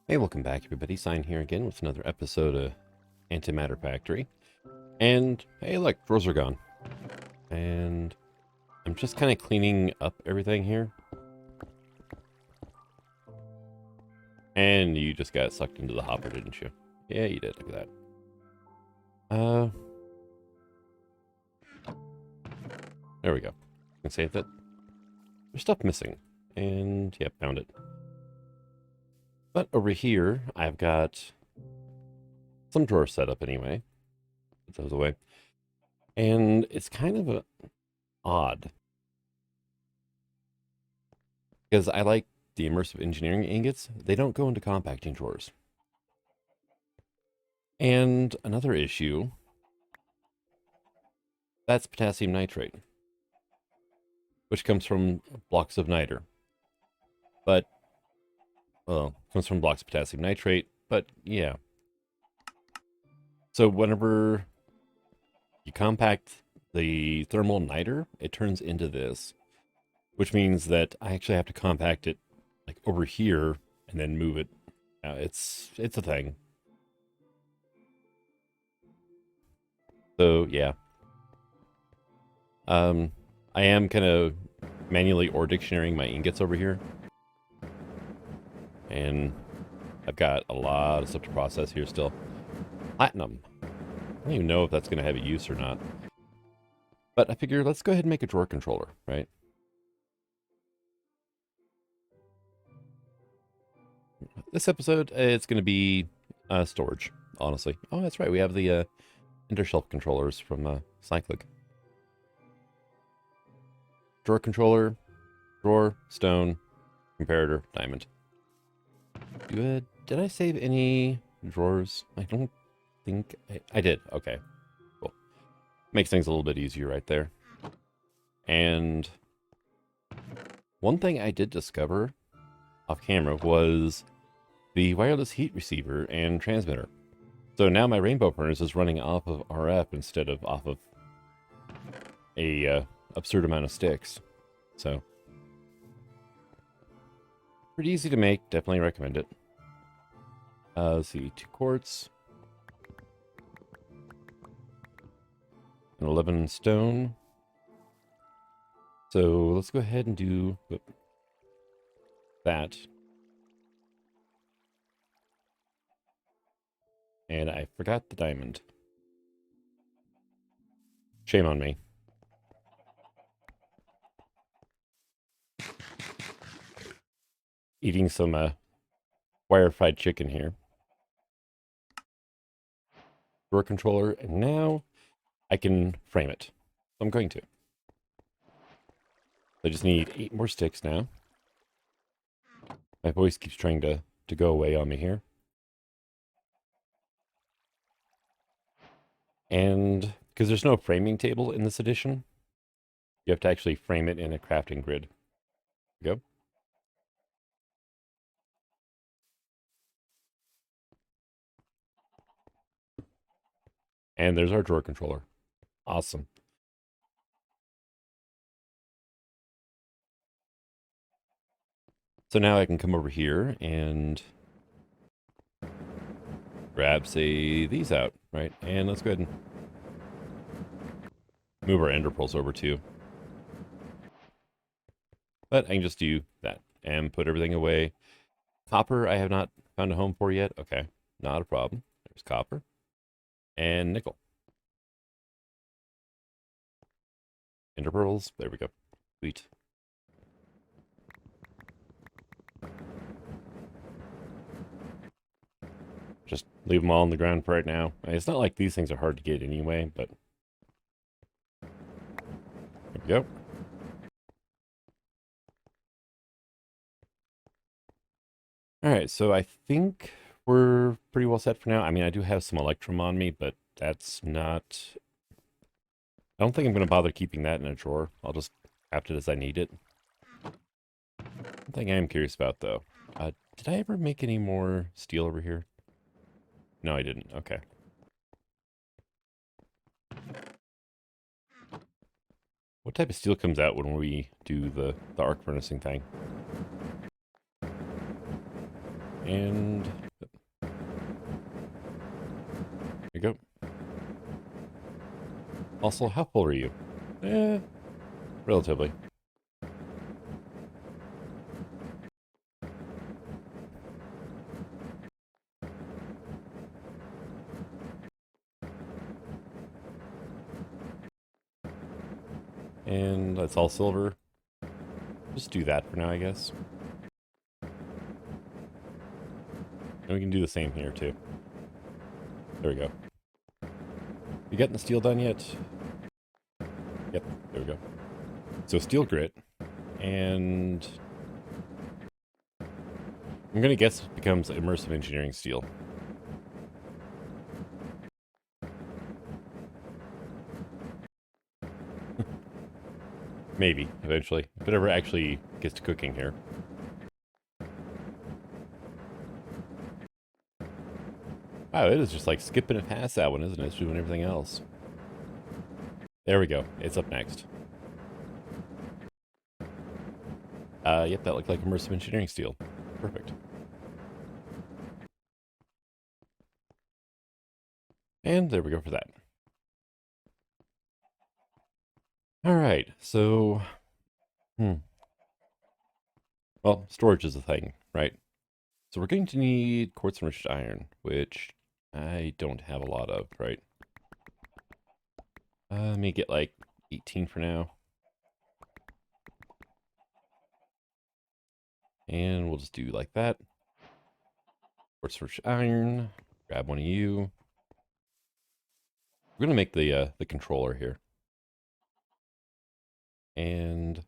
Hey, welcome back everybody. Sign here again with another episode of Antimatter Factory. And hey, look, drawers are gone. And I'm just kind of cleaning up everything here. And you just got sucked into the hopper, didn't you? Yeah, you did. Look at that. There we go. I can save that. There's stuff missing. And yep, found it. But over here, I've got some drawers set up anyway. Put those away. And it's kind of odd. Because I like the immersive engineering ingots. They don't go into compacting drawers. And another issue, that's potassium nitrate, which comes from blocks of niter. But, well, comes from blocks of potassium nitrate, but yeah. So whenever you compact the thermal niter, it turns into this, which means that I actually have to compact it like over here and then move it. It's a thing. So yeah. I am kind of manually or dictionarying my ingots over here. And I've got a lot of stuff to process here still. Platinum. I don't even know if that's going to have a use or not. But I figure let's go ahead and make a drawer controller, right? This episode, it's going to be storage, honestly. Oh, that's right. We have the intershelf controllers from Cyclic. Drawer controller, drawer, stone, comparator, diamond. Did I save any drawers? I don't think I did. Okay, cool. Makes things a little bit easier right there. And one thing I did discover off camera was the wireless heat receiver and transmitter. So now my rainbow furnace is running off of RF instead of off of a absurd amount of sticks. So pretty easy to make. Definitely recommend it. Let's see, 2 quartz, and 11 stone. So let's go ahead and do that. And I forgot the diamond. Shame on me. Eating some wire fried chicken here. Drawer controller, and now I can frame it. I'm going to. I just need 8 more sticks now. My voice keeps trying to go away on me here. And because there's no framing table in this edition, you have to actually frame it in a crafting grid. There we go. And there's our drawer controller. Awesome. So now I can come over here and grab, say, these out, right? And let's go ahead and move our ender pearls over too. But I can just do that and put everything away. Copper, I have not found a home for yet. Okay, not a problem. There's copper and nickel. Ender pearls, there we go. Sweet. Just leave them all on the ground for right now. It's not like these things are hard to get anyway, but there we go. Alright, so I think we're pretty well set for now. I mean, I do have some electrum on me, but that's not... I don't think I'm going to bother keeping that in a drawer. I'll just craft it as I need it. One thing I am curious about, though. Did I ever make any more steel over here? No, I didn't. Okay. What type of steel comes out when we do the arc furnacing thing? And there you go. Also, how full are you? Relatively. And that's all silver. Just do that for now, I guess. And we can do the same here, too. There we go. You getting the steel done yet? Yep, there we go. So steel grit. And I'm going to guess it becomes immersive engineering steel. Maybe, eventually. If it ever actually gets to cooking here. Wow, it is just like skipping it past that one, isn't it? It's doing everything else. There we go. It's up next. Yep, that looked like immersive engineering steel. Perfect. And there we go for that. All right, so... Well, storage is a thing, right? So we're going to need quartz enriched iron, which I don't have a lot of, right? Let me get like 18 for now. And we'll just do like that. Quartz enriched iron. Grab one of you. We're going to make the controller here. And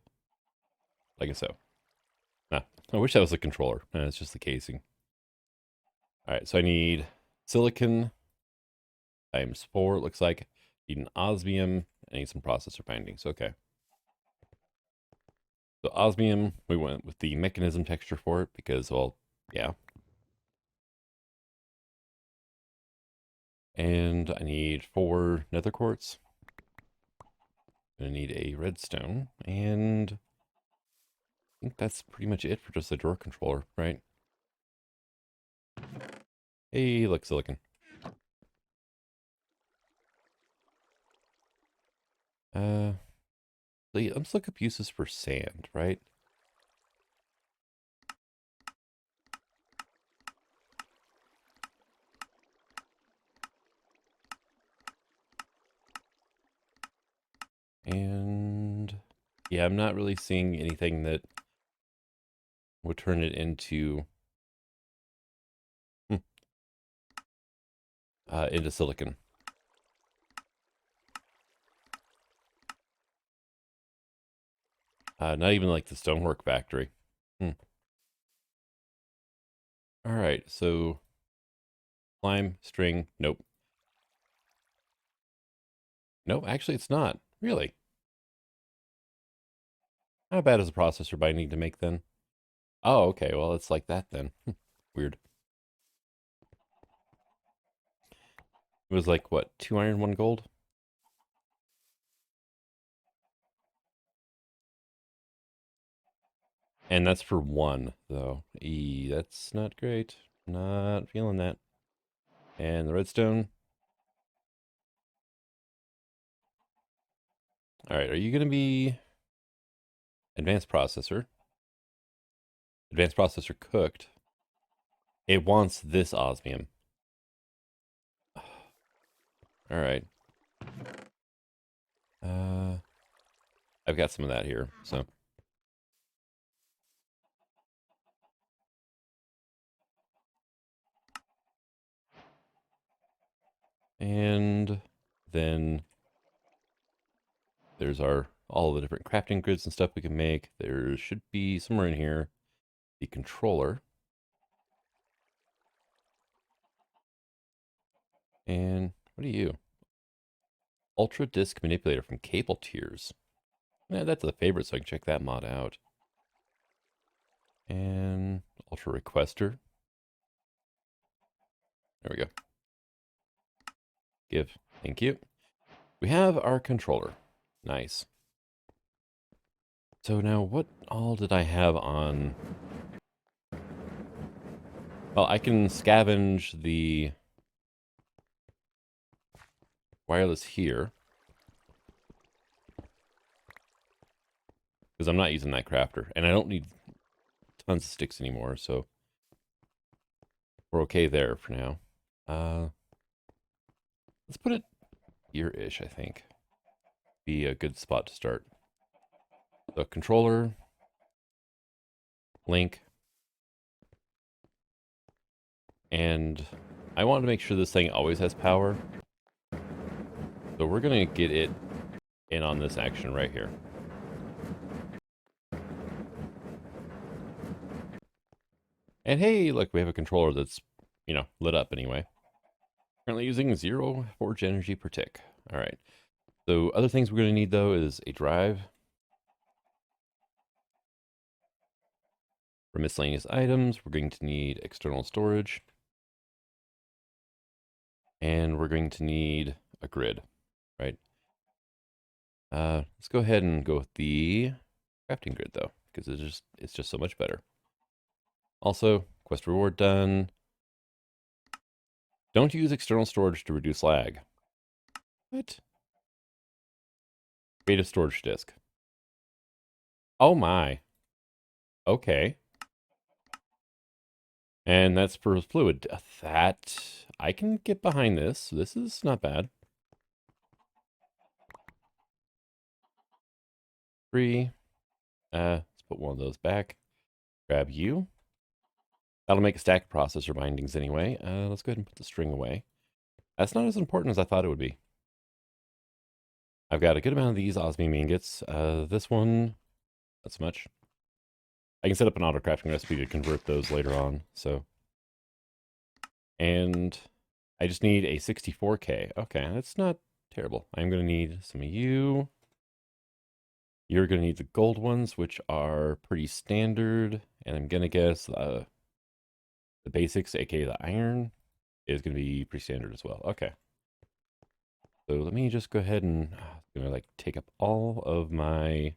like so. Nah, I wish that was the controller. No, it's just the casing. All right, so I need silicon times 4, it looks like. Need an osmium. I need some processor bindings. Okay. So osmium, we went with the mechanism texture for it because, well, yeah. And I need 4 nether quartz. I need a redstone, and I think that's pretty much it for just the drawer controller, right? Hey, look, silicon. Let's look up uses for sand, right? And yeah, I'm not really seeing anything that would turn it into into silicon. Not even like the stonework factory. All right, so climb string. Nope. No, actually, it's not. Really? How bad is a processor binding to make then? Oh, okay. Well, it's like that then. Weird. It was like, what, 2 iron, 1 gold? And that's for 1, though. That's not great. Not feeling that. And the redstone. All right, are you going to be advanced processor? Advanced processor cooked. It wants this osmium. All right. I've got some of that here, so. And then there's all the different crafting grids and stuff we can make. There should be somewhere in here the controller. And what are you? Ultra Disk Manipulator from Cable Tiers. Yeah, that's a favorite, so I can check that mod out. And Ultra Requester. There we go. Give. Thank you. We have our controller. Nice. So now what all did I have on Well, I can scavenge the wireless here. Because I'm not using that crafter. And I don't need tons of sticks anymore, so we're okay there for now. Let's put it here-ish, I think. Be a good spot to start. The controller, link, and I want to make sure this thing always has power. So we're going to get it in on this action right here. And hey, look, we have a controller that's, you know, lit up anyway. Currently using 0 forge energy per tick. All right. So other things we're going to need, though, is a drive for miscellaneous items. We're going to need external storage. And we're going to need a grid, right? Let's go ahead and go with the crafting grid, though, because it's just so much better. Also, quest reward done. Don't use external storage to reduce lag. What? Create a storage disk. Oh my. Okay. And that's for fluid. That, I can get behind this. This is not bad. 3. Let's put one of those back. Grab you. That'll make a stack of processor bindings anyway. Let's go ahead and put the string away. That's not as important as I thought it would be. I've got a good amount of these osmium ingots. This one, not so much. I can set up an auto crafting recipe to convert those later on. So, and I just need a 64K. Okay, that's not terrible. I'm going to need some of you. You're going to need the gold ones, which are pretty standard. And I'm going to guess the basics, aka the iron, is going to be pretty standard as well. Okay. So let me just go ahead and I'm going to like take up all of my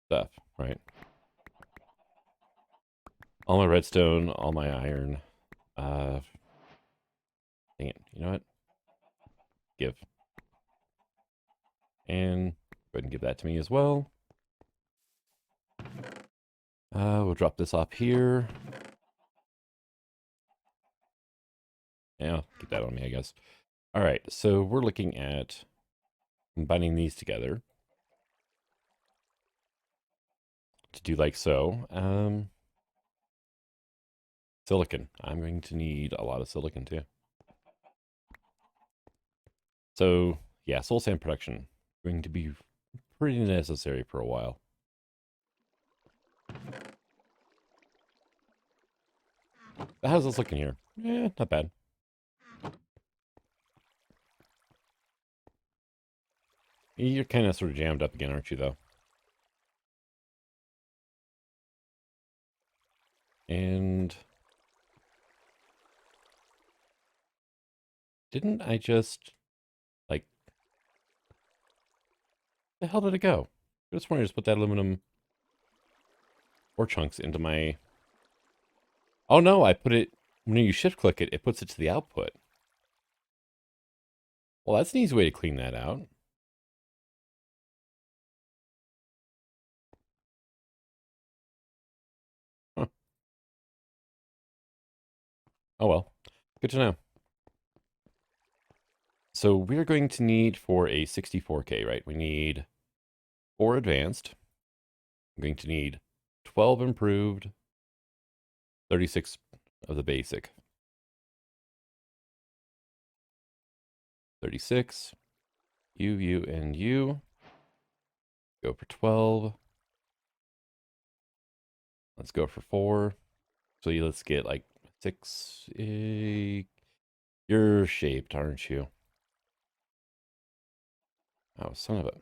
stuff, right? All my redstone, all my iron. Dang it. You know what? Give. And go ahead and give that to me as well. We'll drop this off here. Yeah, keep that on me, I guess. All right, so we're looking at combining these together to do like so. Silicon. I'm going to need a lot of silicon too. So yeah, soul sand production going to be pretty necessary for a while. How's this looking here? Yeah, not bad. You're kind of sort of jammed up again, aren't you, though? And didn't I just, like, the hell did it go? I just wanted to just put that aluminum ore chunks into my... Oh no, I put it, when you shift click it, it puts it to the output. Well, that's an easy way to clean that out. Huh. Oh well, good to know. So we're going to need for a 64K, right? We need 4 advanced. I'm going to need 12 improved, 36 of the basic. 36. You, and you. Go for 12. Let's go for 4. So let's get like 6. You're shaped, aren't you? Oh, son of a...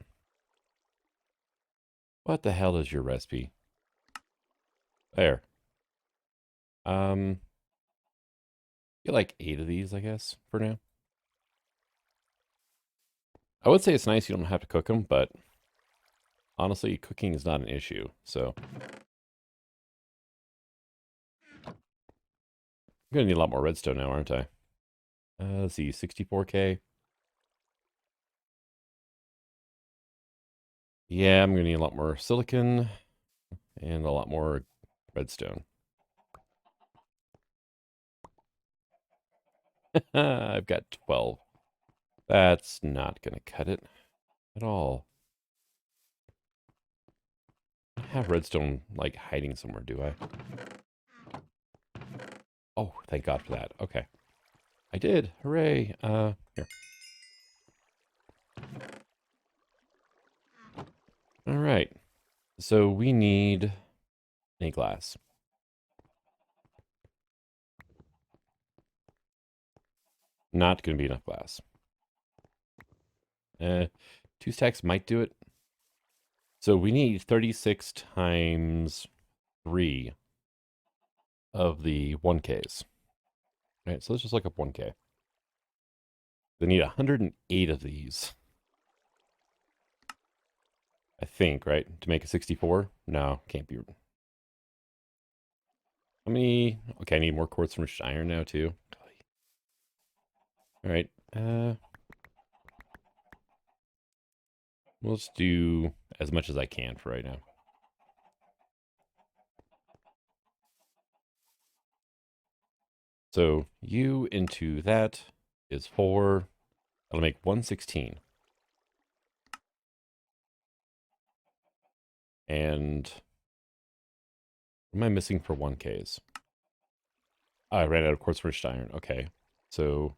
What the hell is your recipe? There. Get like 8 of these, I guess, for now. I would say it's nice you don't have to cook them, but honestly, cooking is not an issue, so... I'm gonna need a lot more redstone now, aren't I? Let's see, 64K. Yeah, I'm gonna need a lot more silicon and a lot more redstone. I've got 12. That's not gonna cut it at all. I have redstone, like, hiding somewhere, do I? Oh, thank God for that. Okay. I did. Hooray. Here. All right. So we need any glass. Not going to be enough glass. 2 stacks might do it. So we need 36 times 3 of the 1Ks. All right, so let's just look up 1K. They need 108 of these. I think, right? To make a 64? No, can't be. How many? Okay, I need more quartz from iron now, too. All right. We'll just do as much as I can for right now. So U into that is 4. That'll make 116. And what am I missing for 1Ks? Oh, I ran out of quartz-rich iron. Okay. So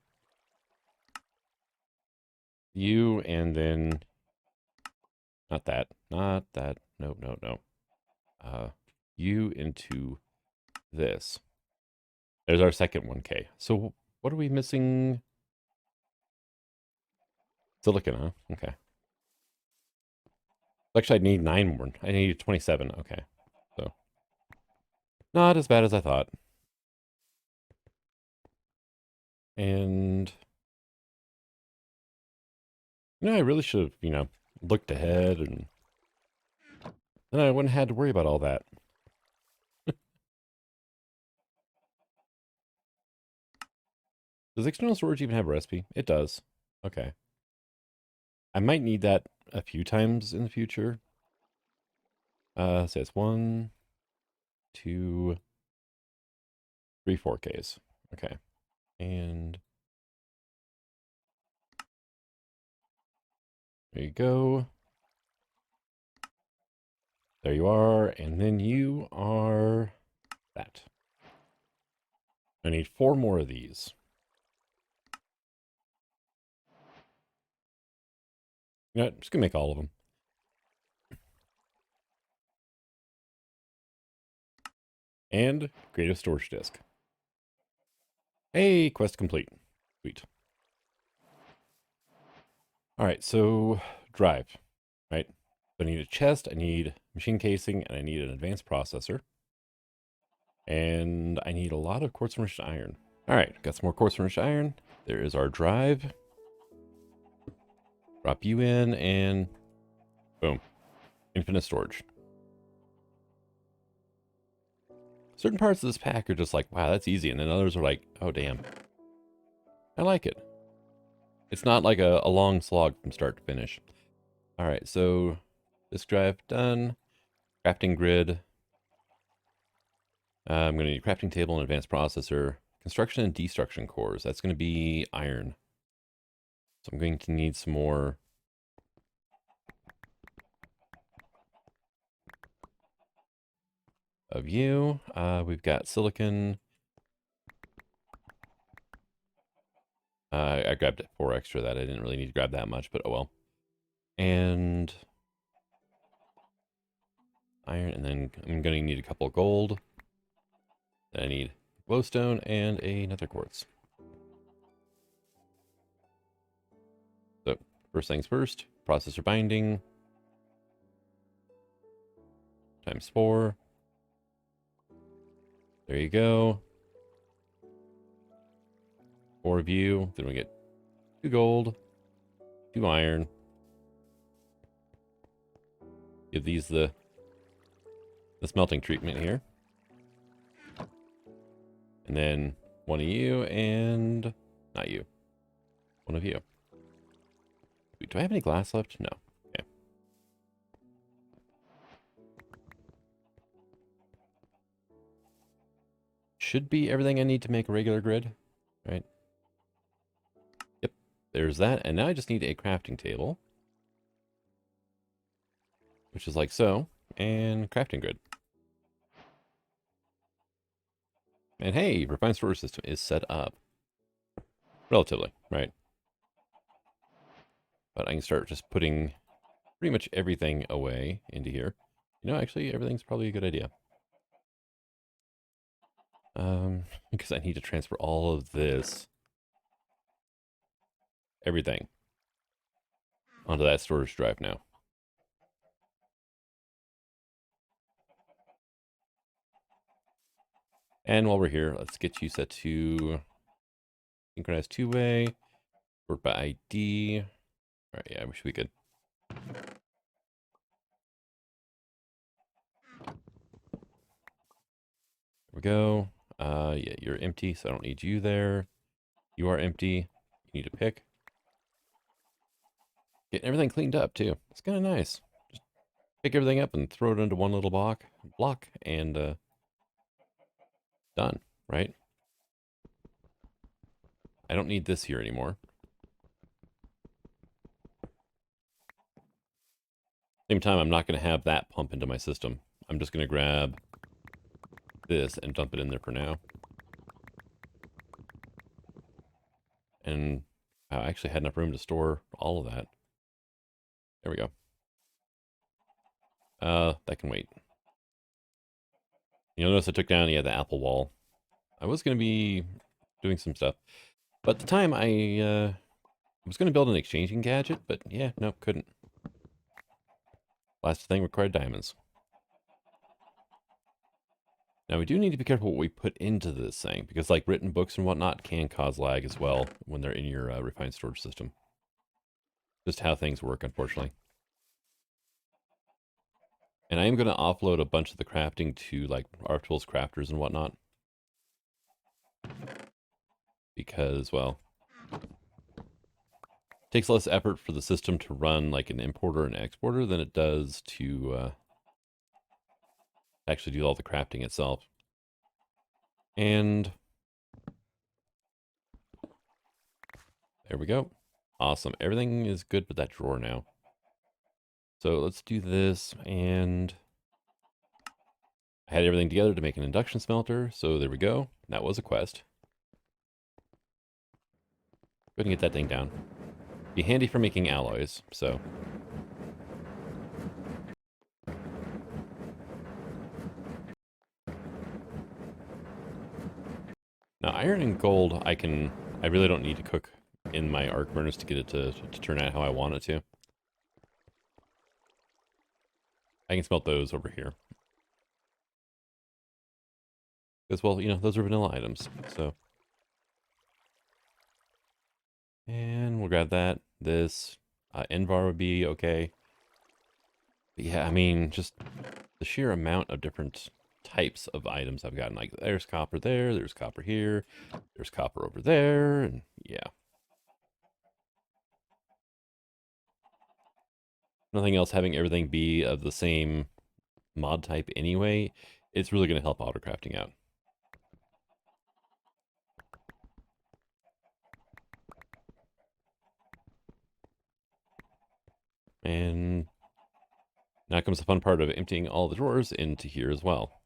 U and then not that. Not that. No, no, no. U into this. There's our second 1K. So what are we missing? Silicon, huh? Okay. Actually, I need 9 more. I need 27. Okay. So not as bad as I thought. And I really should have, looked ahead, and then I wouldn't have had to worry about all that. Does external storage even have a recipe? It does. Okay. I might need that a few times in the future. So it's 1, 2, 3, 4Ks. Okay. And there you go. There you are. And then you are that. I need 4 more of these. You know what? I'm just going to make all of them. And create a storage disk. Hey, quest complete. Sweet. All right, so drive, right? So I need a chest, I need machine casing, and I need an advanced processor. And I need a lot of quartz enriched iron. All right, got some more quartz enriched iron. There is our drive. Drop you in, and boom. Infinite storage. Certain parts of this pack are just like, wow, that's easy. And then others are like, oh, damn. I like it. It's not like a long slog from start to finish. All right, so disk drive done. Crafting grid. I'm going to need a crafting table and advanced processor. Construction and destruction cores. That's going to be iron. So I'm going to need some more. Of you. We've got silicon. I grabbed 4 extra that I didn't really need to grab that much, but oh well. And iron, and then I'm going to need a couple of gold. Then I need glowstone and another quartz. So first things first, processor binding times 4. There you go. 4 of you. Then we get 2 gold, 2 iron. Give these the smelting treatment here. And then One of you and not you. One of you. Wait, do I have any glass left? No. Okay. Should be everything I need to make a regular grid, right? Yep, there's that. And now I just need a crafting table, which is like so, and crafting grid. And hey, refined storage system is set up. Relatively, right? But I can start just putting pretty much everything away into here. You know, actually, everything's probably a good idea. Because I need to transfer all of this, everything, onto that storage drive now. And while we're here, let's get you set to synchronize two-way, sort by ID. All right, yeah, we should be good. There we go. Yeah, you're empty, so I don't need you there. You are empty. You need to pick. Getting everything cleaned up, too. It's kind of nice. Just pick everything up and throw it into one little block, and done, right? I don't need this here anymore. Same time, I'm not going to have that pump into my system. I'm just going to grab this and dump it in there for now. And I actually had enough room to store all of that. There we go. That can wait. You'll notice I took down, yeah, the apple wall. I was going to be doing some stuff. But at the time, I was going to build an exchanging gadget, but yeah, nope, couldn't. Last thing required diamonds. Now, we do need to be careful what we put into this thing, because like written books and whatnot can cause lag as well when they're in your refined storage system. Just how things work, unfortunately. And I am going to offload a bunch of the crafting to like ArcTools crafters and whatnot. Because, well, it takes less effort for the system to run like an importer and exporter than it does to actually do all the crafting itself. And there we go. Awesome. Everything is good with that drawer now. So let's do this, and I had everything together to make an induction smelter, so there we go. That was a quest. Go ahead and get that thing down. Be handy for making alloys, so. Now, iron and gold, I really don't need to cook in my arc furnace to get it to turn out how I want it to. I can smelt those over here. Because, well, you know, those are vanilla items, so. And we'll grab that. This, Envar would be okay. But yeah, I mean, just the sheer amount of different types of items I've gotten. Like, there's copper there, there's copper here, there's copper over there, and yeah. Nothing else, having everything be of the same mod type anyway, it's really going to help autocrafting out. And now comes the fun part of emptying all the drawers into here as well.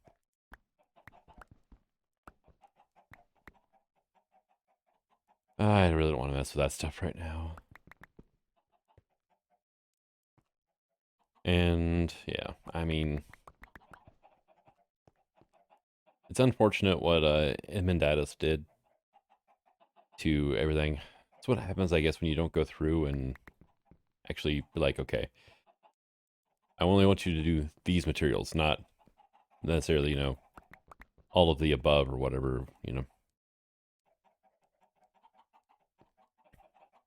I really don't want to mess with that stuff right now. And yeah, I mean, it's unfortunate what Emendatus did to everything. That's what happens, I guess, when you don't go through and actually be like, okay, I only want you to do these materials, not necessarily, you know, all of the above or whatever, you know.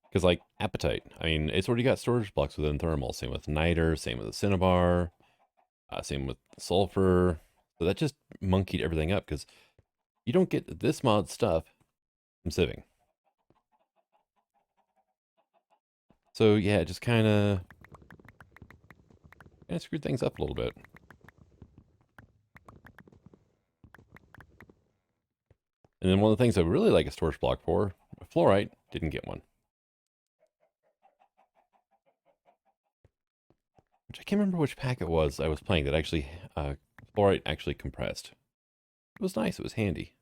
Because, like, Appetite, I mean, it's already got storage blocks within Thermal. Same with Niter, same with the Cinnabar, same with Sulfur. So that just monkeyed everything up, because you don't get this mod stuff some sieving. So yeah, just kind of screwed things up a little bit. And then one of the things I really like a storage block for, fluorite, didn't get one. Which I can't remember which pack it was I was playing that actually, fluorite actually compressed. It was nice, it was handy.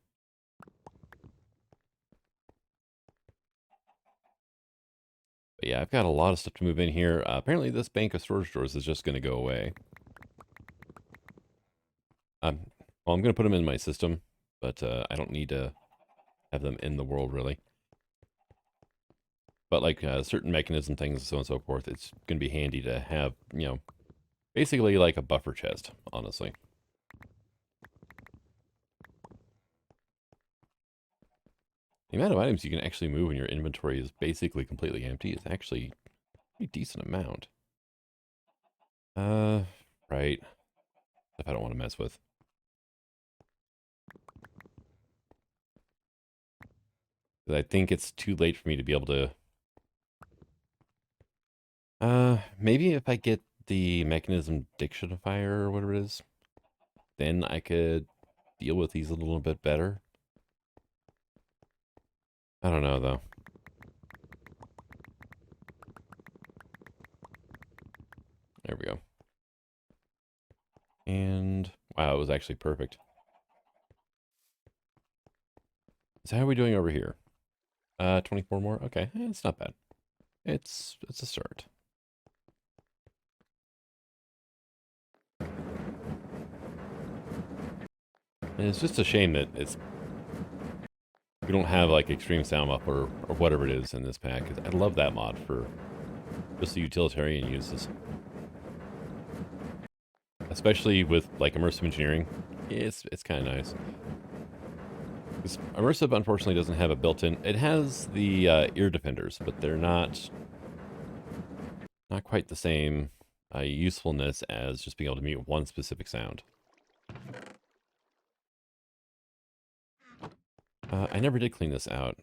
But yeah, I've got a lot of stuff to move in here. Apparently this bank of storage drawers is just going to go away. Well, I'm going to put them in my system, but I don't need to have them in the world, really. But like certain mechanism things and so on and so forth, it's going to be handy to have, you know, basically like a buffer chest, honestly. The amount of items you can actually move when your inventory is basically completely empty is actually a pretty decent amount. Right. Stuff I don't want to mess with. I think it's too late for me to be able to... maybe if I get the mechanism dictionifier or whatever it is, then I could deal with these a little bit better. I don't know, though. There we go. And, wow, it was actually perfect. So how are we doing over here? 24 more? Okay, it's not bad. It's a start. And it's just a shame that we don't have like extreme sound up or whatever it is in this pack. I love that mod for just the utilitarian uses. Especially with like immersive engineering. It's kind of nice. Immersive unfortunately doesn't have a built-in. It has the ear defenders, but they're not quite the same usefulness as just being able to mute one specific sound. I never did clean this out.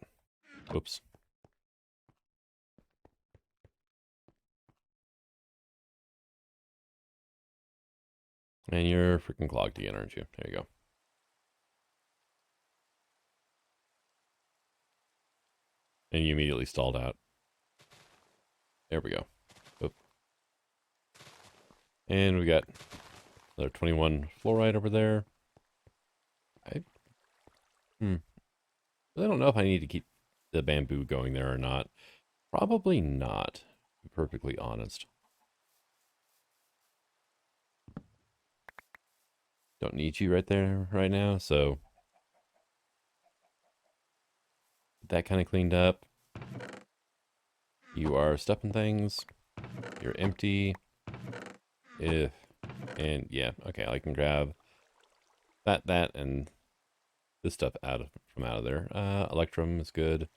Oops. And you're freaking clogged again, aren't you? There you go. And you immediately stalled out. There we go. Oop. And we got another 21 fluoride over there. I don't know if I need to keep the bamboo going there or not. Probably not, to be perfectly honest. Don't need you right there right now, so get that kind of cleaned up. You are stuffing things. You're empty. And yeah, okay, I can grab that, and this stuff from out of there. Electrum is good.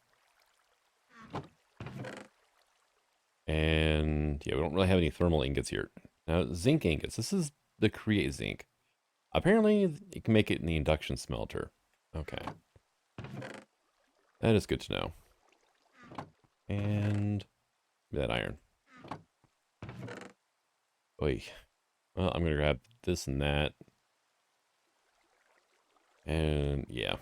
And yeah, we don't really have any thermal ingots here. Now, zinc ingots. This is the create zinc. Apparently, you can make it in the induction smelter. Okay. That is good to know. And that iron. Oy. Well, I'm going to grab this and that. And yeah.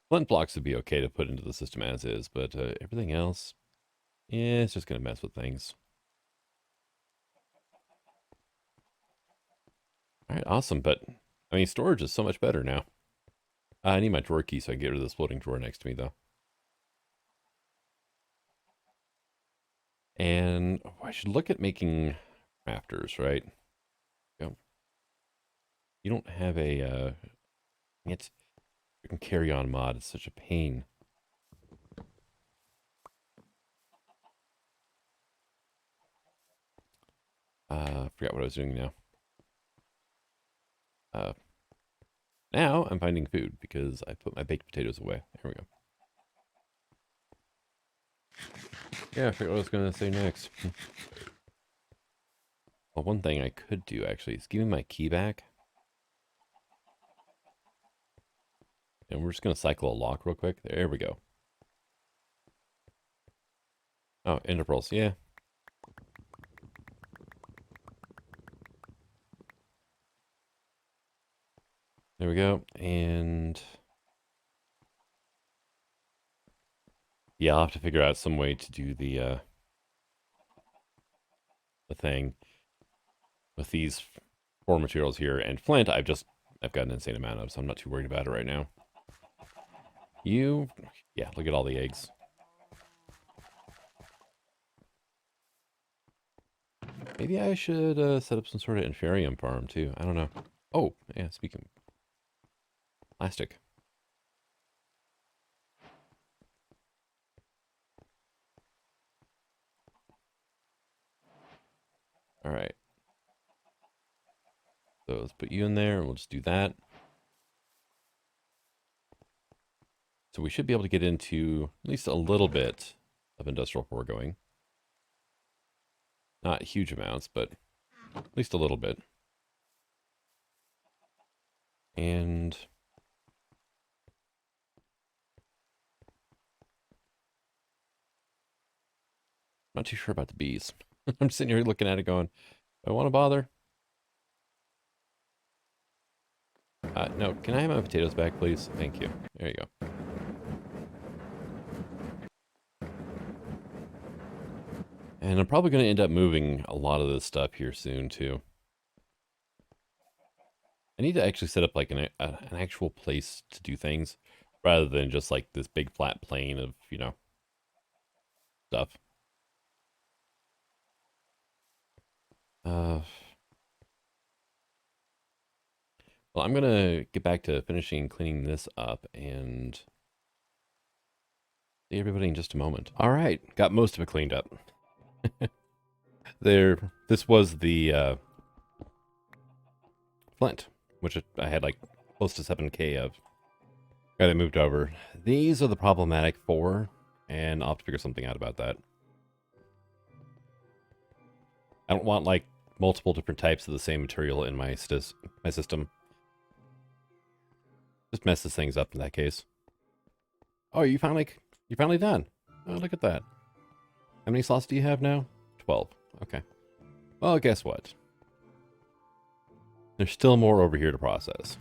Flint blocks would be okay to put into the system as is, but everything else, yeah, it's just going to mess with things. All right, awesome. But, I mean, storage is so much better now. I need my drawer key so I can get rid of this floating drawer next to me, though. And I should look at making rafters, right? Go. You don't have a, it's freaking carry on mod. It's such a pain. Forgot what I was doing now. Now I'm finding food because I put my baked potatoes away. There we go. Yeah, I forgot what I was going to say next. Well, one thing I could do, actually, is give me my key back. And we're just going to cycle a lock real quick. There we go. Oh, ender pearls, yeah. There we go. And yeah, I'll have to figure out some way to do the thing with these 4 materials here. And flint, I've got an insane amount of, so I'm not too worried about it right now. Yeah, look at all the eggs. Maybe I should set up some sort of inferium farm too. I don't know. Oh, yeah, speaking of plastic. All right. So let's put you in there and we'll just do that. So we should be able to get into at least a little bit of industrial foregoing. Not huge amounts, but at least a little bit. And I'm not too sure about the bees. I'm sitting here looking at it going, do I want to bother? No, can I have my potatoes back, please? Thank you. There you go. And I'm probably going to end up moving a lot of this stuff here soon, too. I need to actually set up like an actual place to do things rather than just like this big flat plane of, stuff. Well, I'm going to get back to finishing and cleaning this up and see everybody in just a moment. All right, got most of it cleaned up. This was the flint, which I had like close to 7K of. Got it moved over. These are the problematic 4, and I'll have to figure something out about that. I don't want like multiple different types of the same material in my system. Just messes things up in that case. Oh, you're finally done. Oh, look at that. How many slots do you have now? 12. Okay. Well, guess what? There's still more over here to process.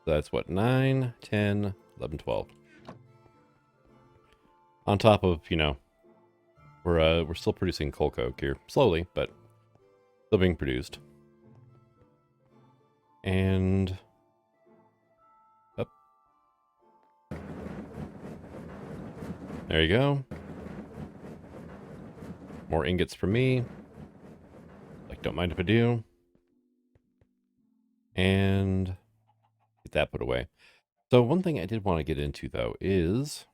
So that's what, 9, 10, 11, 12. On top of, we're still producing coal coke here. Slowly, but still being produced. And up. There you go. More ingots for me. Like, don't mind if I do. And get that put away. So one thing I did want to get into, though, is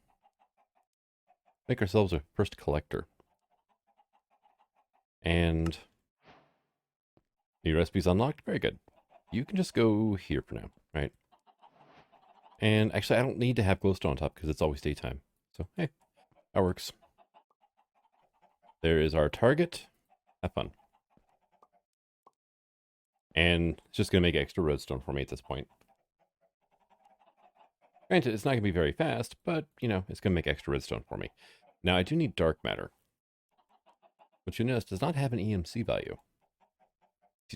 make ourselves a first collector. And new recipes unlocked. Very good. You can just go here for now, right? And actually, I don't need to have glowstone on top because it's always daytime. So, hey, that works. There is our target. Have fun. And it's just going to make extra redstone for me at this point. Granted, it's not going to be very fast, but, it's going to make extra redstone for me. Now, I do need dark matter, which you notice does not have an EMC value.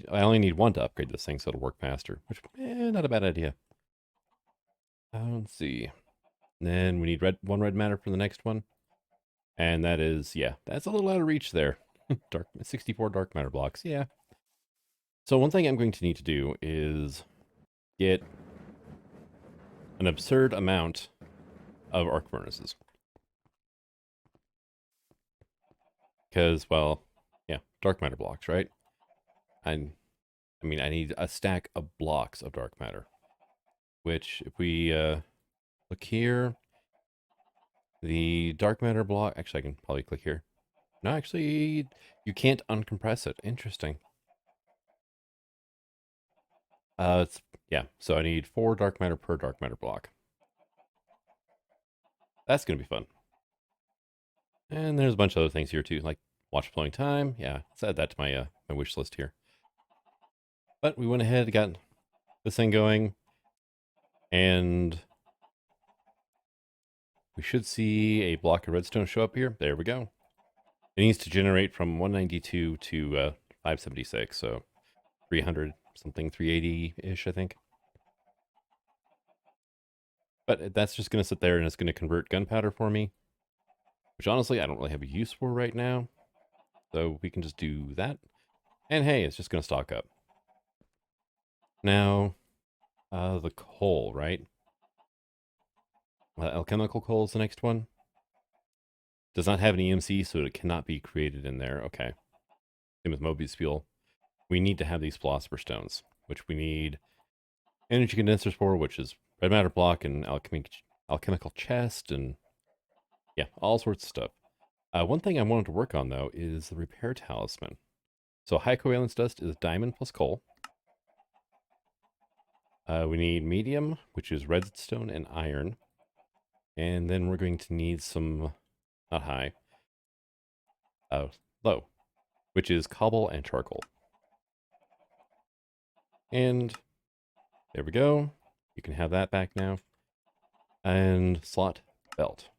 I only need 1 to upgrade this thing so it'll work faster, which, not a bad idea. Let's see. And then we need 1 red matter for the next one. And that is, yeah, that's a little out of reach there. 64 dark matter blocks, yeah. So one thing I'm going to need to do is get an absurd amount of arc furnaces. Because, well, yeah, dark matter blocks, right? I mean, I need a stack of blocks of dark matter. Which, if we look here, the dark matter block... Actually, I can probably click here. No, actually, you can't uncompress it. Interesting. Yeah, so I need 4 dark matter per dark matter block. That's going to be fun. And there's a bunch of other things here, too, like watch flowing time. Yeah, let's add that to my, my wish list here. But we went ahead and got this thing going. And we should see a block of redstone show up here. There we go. It needs to generate from 192 to 576, so 300 something, 380-ish, I think. But that's just going to sit there and it's going to convert gunpowder for me, which honestly I don't really have a use for right now. So we can just do that. And hey, it's just going to stock up. Now, the coal, right? Alchemical coal is the next one. Does not have an EMC, so it cannot be created in there. Okay. Same with Mobius fuel. We need to have these philosopher stones, which we need energy condensers for, which is red matter block and alchemical chest, and yeah, all sorts of stuff. One thing I wanted to work on, though, is the repair talisman. So high covalence dust is diamond plus coal. We need medium, which is redstone and iron. And then we're going to need some, not high, low, which is cobble and charcoal. And there we go. You can have that back now. And slot belt.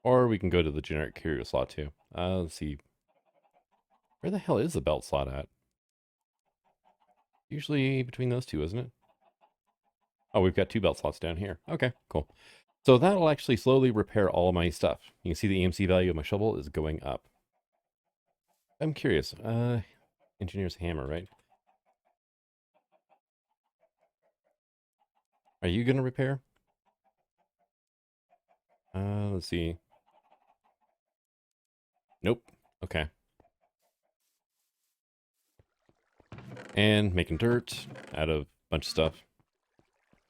Or we can go to the generic curio slot too. Let's see. Where the hell is the belt slot at? Usually between those two, isn't it? Oh, we've got two belt slots down here. Okay, cool. So that'll actually slowly repair all of my stuff. You can see the EMC value of my shovel is going up. I'm curious. Engineer's hammer, right? Are you going to repair? Let's see. Nope. Okay. And making dirt out of a bunch of stuff.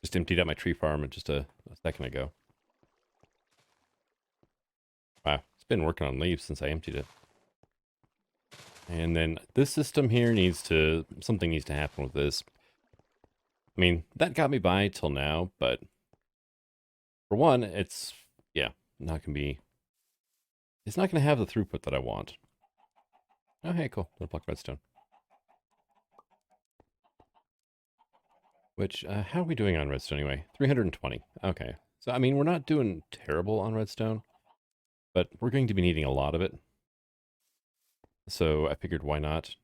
Just emptied out my tree farm just a second ago. Wow, it's been working on leaves since I emptied it. And then this system here something needs to happen with this. I mean, that got me by till now, but for one, it's not going to have the throughput that I want. Oh, hey, cool. Little block redstone. Which, how are we doing on redstone anyway? 320. Okay. So, I mean, we're not doing terrible on redstone, but we're going to be needing a lot of it. So I figured, why not?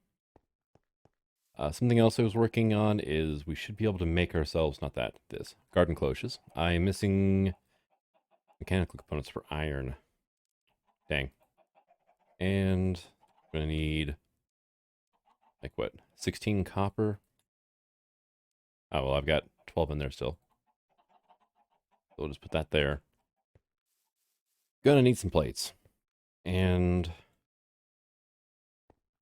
Something else I was working on is we should be able to make ourselves, this, garden cloches. I'm missing mechanical components for iron. Dang. And I'm going to need, 16 copper? Oh, well, I've got 12 in there still. So we'll just put that there. Gonna need some plates. And,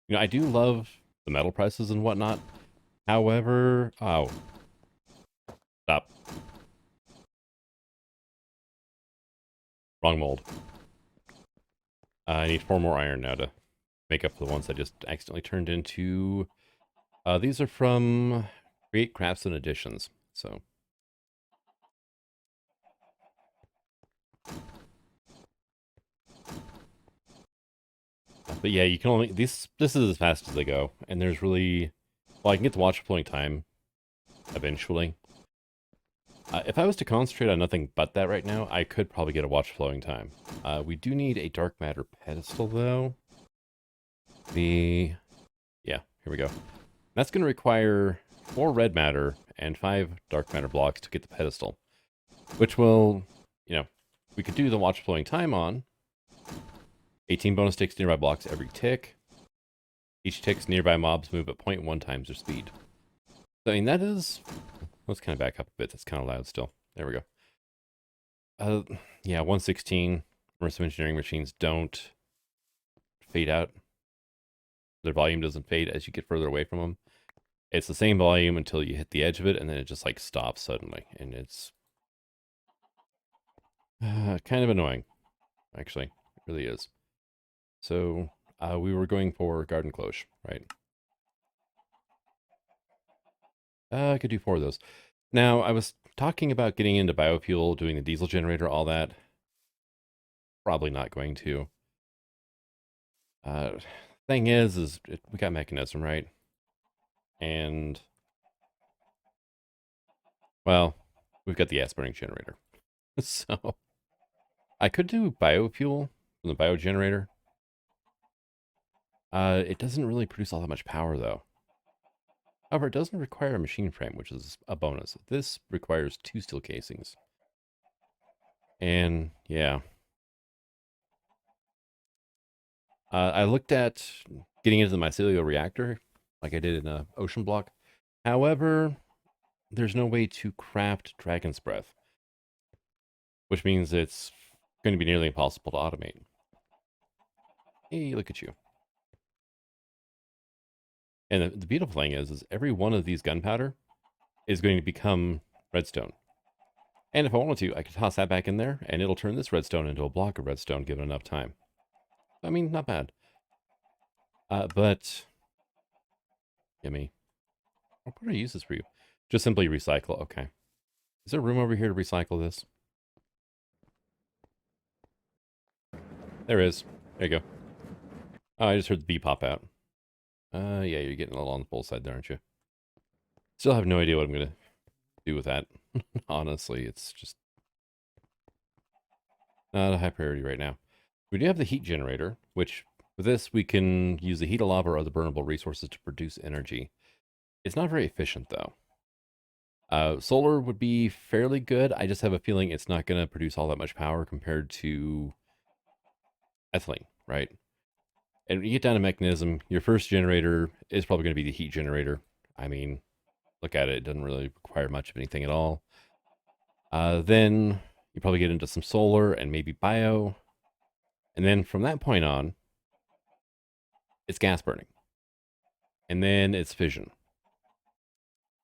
I do love the metal prices and whatnot. However, oh. Stop. Wrong mold. I need 4 more iron now to make up for the ones I just accidentally turned into. These are from Create Crafts and Additions, so. But yeah, you can only, this is as fast as they go, and there's really, well, I can get the watch flowing time eventually. If I was to concentrate on nothing but that right now, I could probably get a watch flowing time. We do need a dark matter pedestal, though. Yeah, here we go. That's going to require 4 red matter and 5 dark matter blocks to get the pedestal, which will, we could do the watch flowing time on. 18 bonus ticks nearby blocks every tick. Each tick's nearby mobs move at 0.1 times their speed. So, I mean, that is... Let's kind of back up a bit. That's kind of loud still. There we go. Yeah, 116. Immersive engineering machines don't fade out. Their volume doesn't fade as you get further away from them. It's the same volume until you hit the edge of it, and then it just, stops suddenly. And it's kind of annoying, actually. It really is. So, we were going for garden cloche, right? I could do 4 of those. Now, I was talking about getting into biofuel, doing the diesel generator, all that. Probably not going to. Thing is we got mechanism, right? And, Well, we've got the ass-burning generator. So, I could do biofuel from the biogenerator. It doesn't really produce all that much power, though. However, it doesn't require a machine frame, which is a bonus. This requires 2 steel casings. And, yeah. I looked at getting into the mycelial reactor, like I did in Ocean Block. However, there's no way to craft Dragon's Breath, which means it's going to be nearly impossible to automate. Hey, look at you. And the beautiful thing is every one of these gunpowder is going to become redstone. And if I wanted to, I could toss that back in there, and it'll turn this redstone into a block of redstone given enough time. I mean, not bad. But, gimme. What would I use this for you? Just simply recycle. Okay. Is there room over here to recycle this? There is. There you go. Oh, I just heard the bee pop out. Yeah, you're getting a little on the full side there, aren't you? Still have no idea what I'm going to do with that. Honestly, it's just not a high priority right now. We do have the heat generator, which with this we can use the heat of lava or other burnable resources to produce energy. It's not very efficient, though. Solar would be fairly good. I just have a feeling it's not going to produce all that much power compared to ethylene, right? And when you get down to mechanism, your first generator is probably going to be the heat generator. I mean, look at it. It doesn't really require much of anything at all. Then you probably get into some solar and maybe bio. And then from that point on, it's gas burning. And then it's fission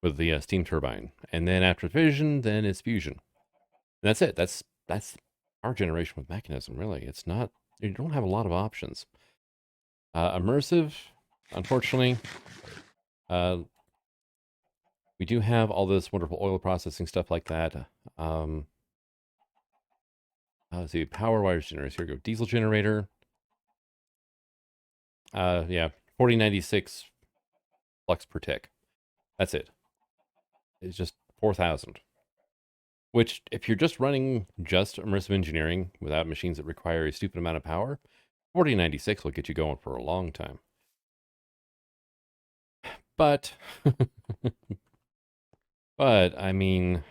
with the steam turbine. And then after fission, then it's fusion. And that's it. That's our generation with mechanism, really. It's not, you don't have a lot of options. Immersive, unfortunately, we do have all this wonderful oil processing stuff like that. Let's see, power wires generators. Here we go. Diesel generator. Yeah, 4096 flux per tick. That's it. It's just 4,000. Which, if you're just running just immersive engineering without machines that require a stupid amount of power, 4096 will get you going for a long time. But, I mean,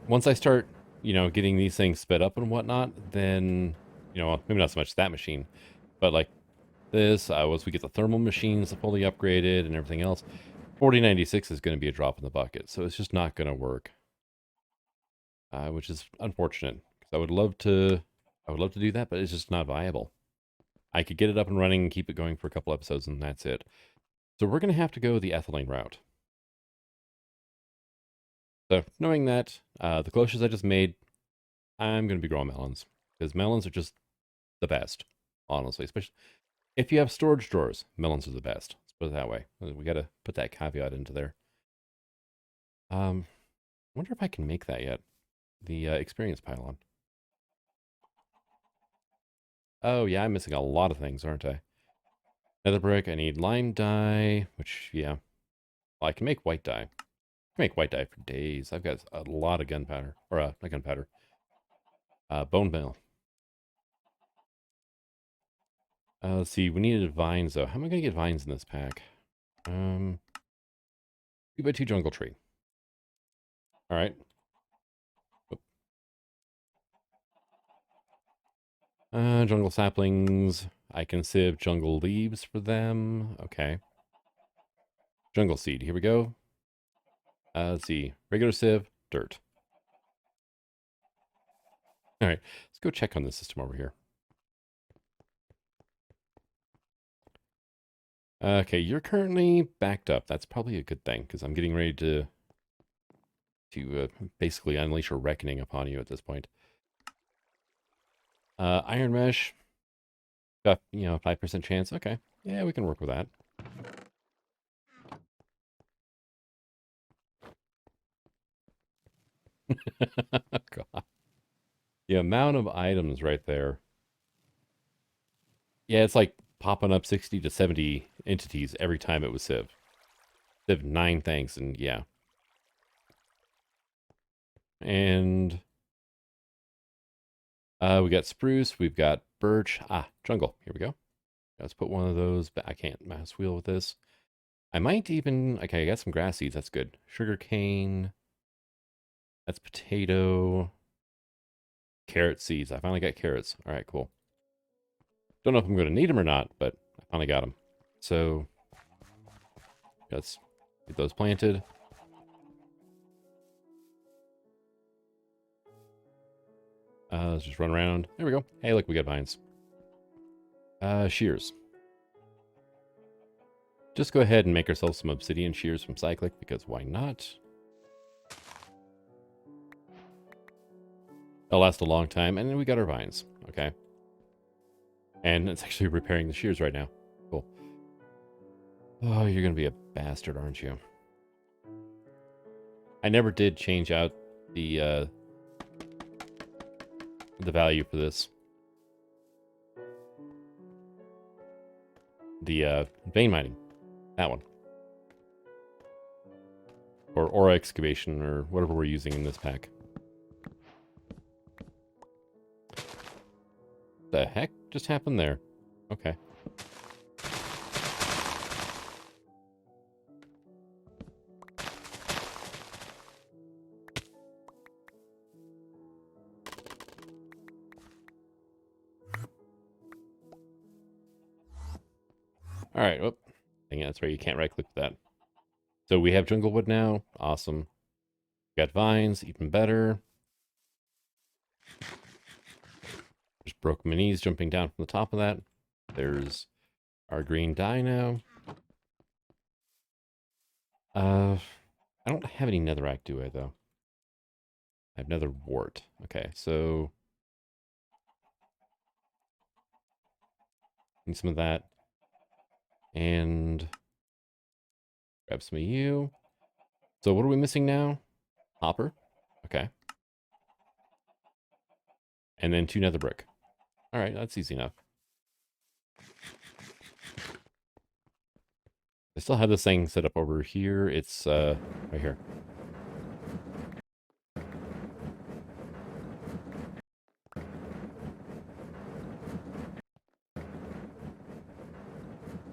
once I start, getting these things sped up and whatnot, then, maybe not so much that machine, but like this, once we get the thermal machines fully upgraded and everything else, 4096 is going to be a drop in the bucket. So it's just not going to work, which is unfortunate because I would love to do that, but it's just not viable. I could get it up and running and keep it going for a couple episodes and that's it. So we're going to have to go the ethylene route. So knowing that, the cloches I just made, I'm going to be growing melons because melons are just the best, honestly. Especially if you have storage drawers, melons are the best. Let's put it that way. We got to put that caveat into there. Wonder if I can make that yet. The experience pylon. Oh yeah, I'm missing a lot of things, aren't I? Nether brick. I need lime dye, which yeah, well, I can make white dye. I can make white dye for days. I've got a lot of gunpowder, or not gunpowder. Bone meal. Let's see. We needed vines though. How am I gonna get vines in this pack? 2x2 jungle tree. All right. Jungle saplings. I can sieve jungle leaves for them. Okay. Jungle seed. Here we go. Let's see. Regular sieve. Dirt. All right. Let's go check on the system over here. Okay, you're currently backed up. That's probably a good thing because I'm getting ready to basically unleash a reckoning upon you at this point. Iron mesh. Got, 5% chance. Okay. Yeah, we can work with that. God. The amount of items right there. Yeah, it's like popping up 60 to 70 entities every time it was Civ. Instead of 9 things, and yeah. And we got spruce, we've got birch. Jungle. Here we go. Let's put one of those back. I can't mouse wheel with this. I might even... Okay, I got some grass seeds. That's good. Sugar cane. That's potato. Carrot seeds. I finally got carrots. All right, cool. Don't know if I'm going to need them or not, but I finally got them. So let's get those planted. Let's just run around. There we go. Hey, look, we got vines. Shears. Just go ahead and make ourselves some obsidian shears from cyclic, because why not? It'll last a long time, and then we got our vines. Okay. And it's actually repairing the shears right now. Cool. Oh, you're going to be a bastard, aren't you? I never did change out the value for this. The vein mining. That one. Or ore excavation, or whatever we're using in this pack. The heck just happened there? Okay. All right. Whoop. Dang it, that's right. You can't right click that. So we have jungle wood now. Awesome. Got vines, even better. Just broke my knees jumping down from the top of that. There's our green dye now. I don't have any netherrack, do I, though? I have nether wart. Okay, so need some of that. And grab some of you. So what are we missing now? Hopper. Okay. And then 2 nether brick. All right, that's easy enough. I still have this thing set up over here. It's right here.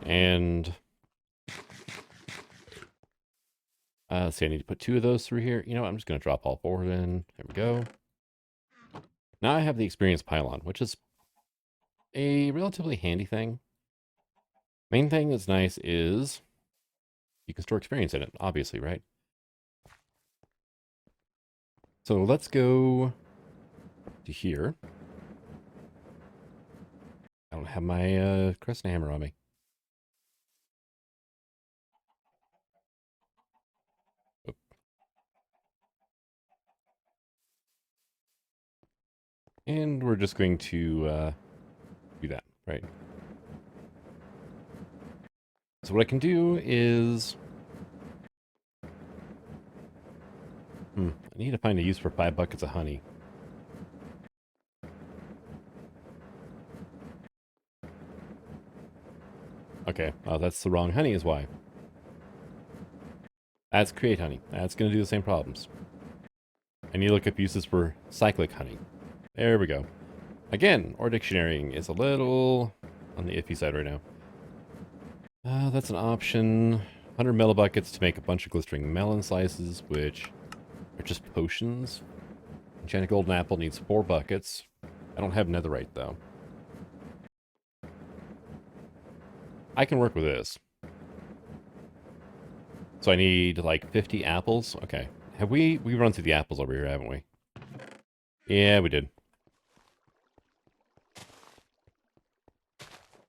And let's see, I need to put 2 of those through here. You know what? I'm just going to drop all 4 in. There we go. Now I have the experience pylon, which is a relatively handy thing. Main thing that's nice is you can store experience in it, obviously, right? So let's go to here. I don't have my crescent hammer on me. Oop. And we're just going to do that, right? So what I can do is... I need to find a use for 5 buckets of honey. Okay, that's the wrong honey is why. That's create honey. That's going to do the same problems. I need to look up uses for cyclic honey. There we go. Again, ore dictionarying is a little on the iffy side right now. That's an option. 100 millibuckets to make a bunch of glistering melon slices, which are just potions. Enchanted golden apple needs 4 buckets. I don't have netherite, though. I can work with this. So I need, like, 50 apples? Okay. Have we run through the apples over here, haven't we? Yeah, we did.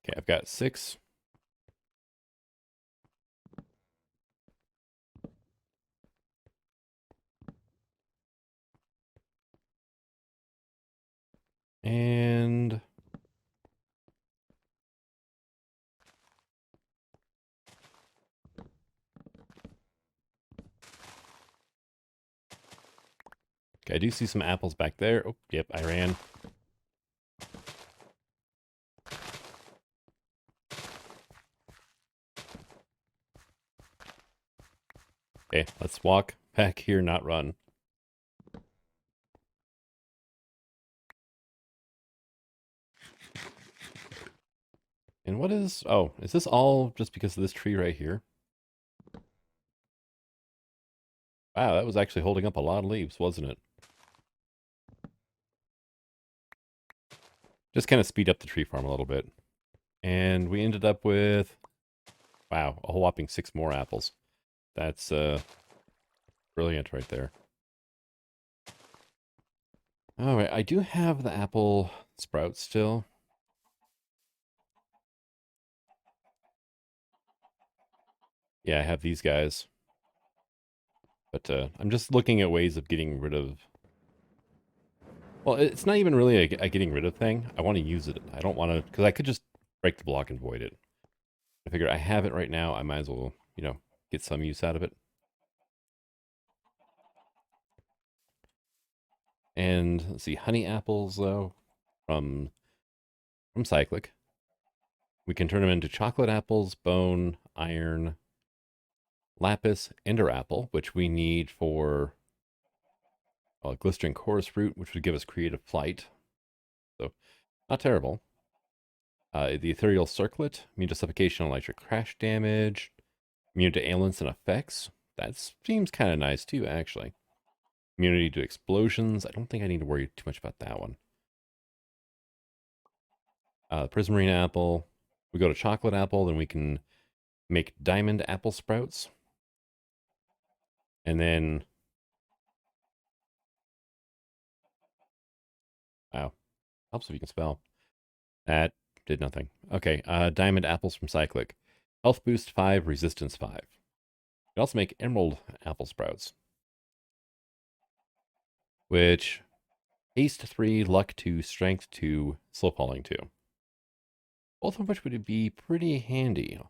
Okay, I've got 6. And... okay, I do see some apples back there. Oh, yep, I ran. Okay, let's walk back here, not run. And what is... Oh, is this all just because of this tree right here? Wow, that was actually holding up a lot of leaves, wasn't it? Just kind of speed up the tree farm a little bit. And we ended up with... Wow, a whole whopping 6 more apples. That's brilliant right there. Alright, I do have the apple sprouts still. Yeah, I have these guys. But I'm just looking at ways of getting rid of... Well, it's not even really a getting rid of thing. I want to use it. I don't want to... Because I could just break the block and void it. I figure I have it right now. I might as well, you know, get some use out of it. And let's see, honey apples, though, from cyclic. We can turn them into chocolate apples, bone, iron, lapis, ender apple, which we need for glistering chorus fruit, which would give us creative flight. So, not terrible. The ethereal circlet, immune to suffocation and electric crash damage, immune to ailments and effects. That seems kind of nice too, actually. Immunity to explosions. I don't think I need to worry too much about that one. Prismarine apple. We go to chocolate apple, then we can make diamond apple sprouts. And then... Wow. Helps if you can spell. That did nothing. Okay, diamond apples from cyclic. Health boost 5, resistance 5. We can also make emerald apple sprouts. Which... Haste 3, luck 2, strength 2, slow falling 2. Both of which would be pretty handy.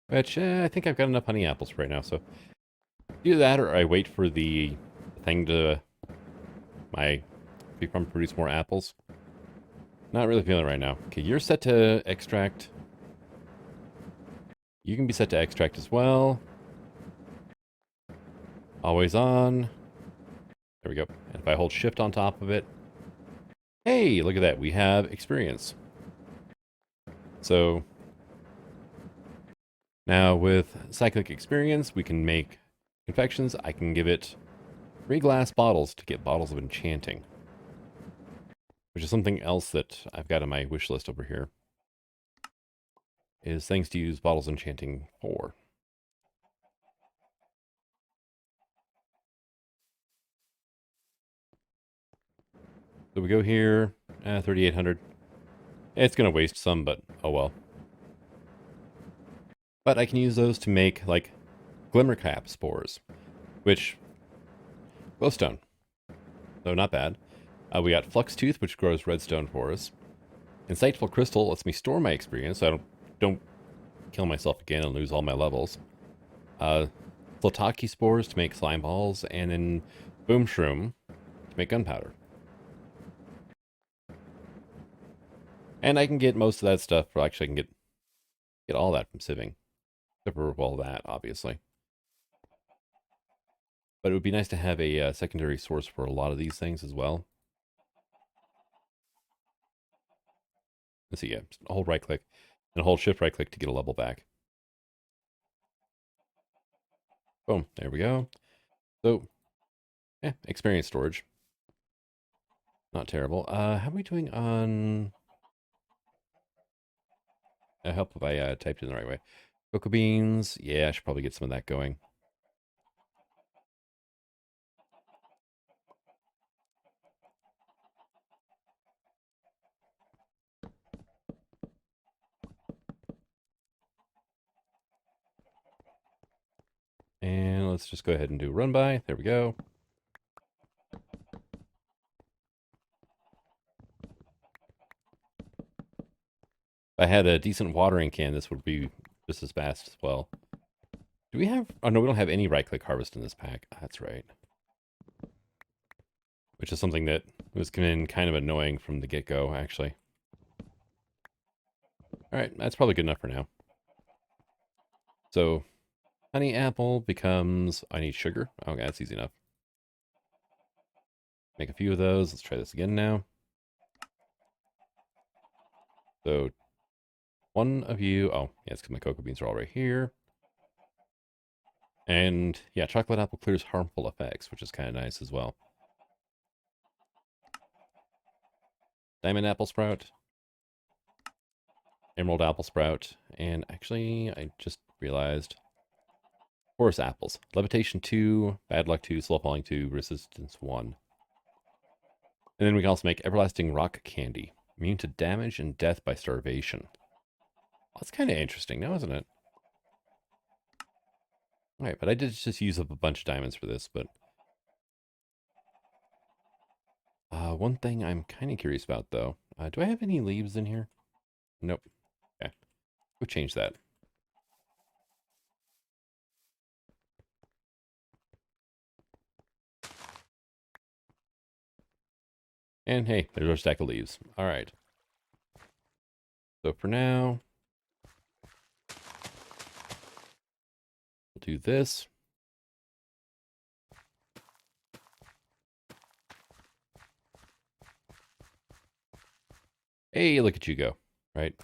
Which, I think I've got enough honey apples for right now, so... Either that, or I wait for the thing to... My tree farm produce more apples. Not really feeling it right now. Okay, you're set to extract. You can be set to extract as well. Always on. There we go. And if I hold shift on top of it... Hey, look at that. We have experience. So... Now, with cyclic experience, we can make confections. I can give it 3 glass bottles to get bottles of enchanting. Which is something else that I've got on my wish list over here. Is things to use bottles of enchanting for. So we go here, 3,800. It's going to waste some, but oh well. But I can use those to make, like, glimmercap spores, which... Glowstone. So not bad. We got Flux Tooth, which grows redstone for us. Insightful Crystal lets me store my experience, so I don't kill myself again and lose all my levels. Flotaki Spores to make slime balls, and then Boom Shroom to make gunpowder. And I can get most of that stuff, or actually I can get all that from sieving. Except for all that, obviously. But it would be nice to have a secondary source for a lot of these things as well. Let's see, yeah, hold right click and hold shift right click to get a level back. Boom, there we go. So, yeah, experience storage. Not terrible. How are we doing on... I hope if I typed in the right way. Cocoa beans. Yeah, I should probably get some of that going. And let's just go ahead and do run by. There we go. If I had a decent watering can, this would be just as fast as well. Do we have... Oh, no, we don't have any right-click harvest in this pack. That's right. Which is something that was kind of annoying from the get-go, actually. Alright, that's probably good enough for now. So honey apple becomes, I need sugar. Okay, that's easy enough. Make a few of those. Let's try this again now. So one of you, oh, yeah, it's because my cocoa beans are all right here. And yeah, chocolate apple clears harmful effects, which is kind of nice as well. Diamond apple sprout. Emerald apple sprout. And actually, I just realized forest apples. Levitation 2, bad luck 2, slow falling 2, resistance 1. And then we can also make everlasting rock candy. Immune to damage and death by starvation. Well, that's kind of interesting now, isn't it? Alright, but I did just use up a bunch of diamonds for this, but... one thing I'm kind of curious about, though. Do I have any leaves in here? Nope. Okay. We'll change that. And hey, there's our stack of leaves. Alright. So for now... we'll do this. Hey, look at you go. Right.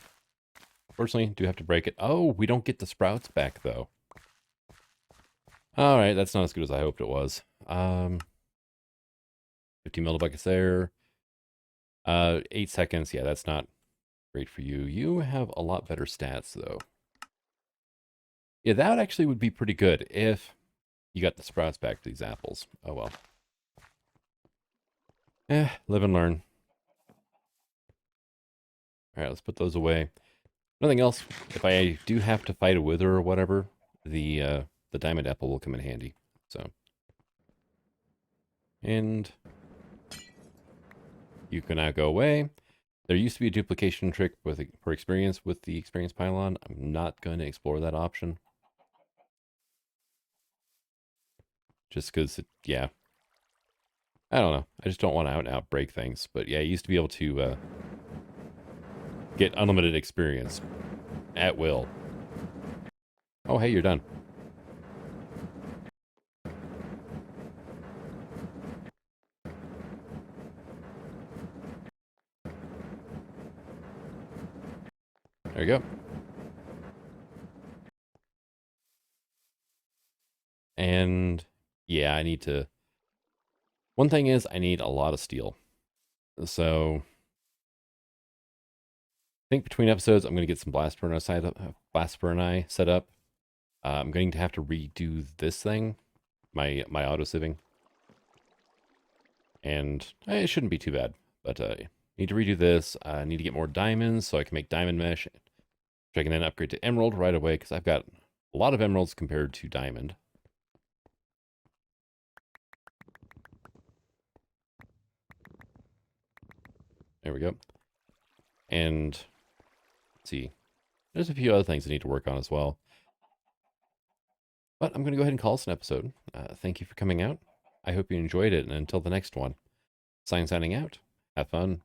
Fortunately, do have to break it. Oh, we don't get the sprouts back, though. Alright, that's not as good as I hoped it was. 50 millibuckets there. 8 seconds. Yeah, that's not great for you. You have a lot better stats, though. Yeah, that actually would be pretty good if you got the sprouts back to these apples. Oh, well. Live and learn. Alright, let's put those away. Nothing else. If I do have to fight a wither or whatever, the diamond apple will come in handy. So, and you can now go away. There used to be a duplication trick for experience with the experience pylon. I'm not going to explore that option. Just because, yeah. I don't know. I just don't want to out and out break things. But yeah, I used to be able to get unlimited experience at will. Oh, hey, you're done. There you go. And yeah, I need to... one thing is I need a lot of steel. So I think between episodes, I'm going to get some blast furnace set up. I'm going to have to redo this thing, my auto sieving. And it shouldn't be too bad, but need to redo this. I need to get more diamonds so I can make diamond mesh, which I can then upgrade to emerald right away because I've got a lot of emeralds compared to diamond. There we go. And let's see, there's a few other things I need to work on as well. But I'm going to go ahead and call this an episode. Thank you for coming out. I hope you enjoyed it, and until the next one, signing out. Have fun.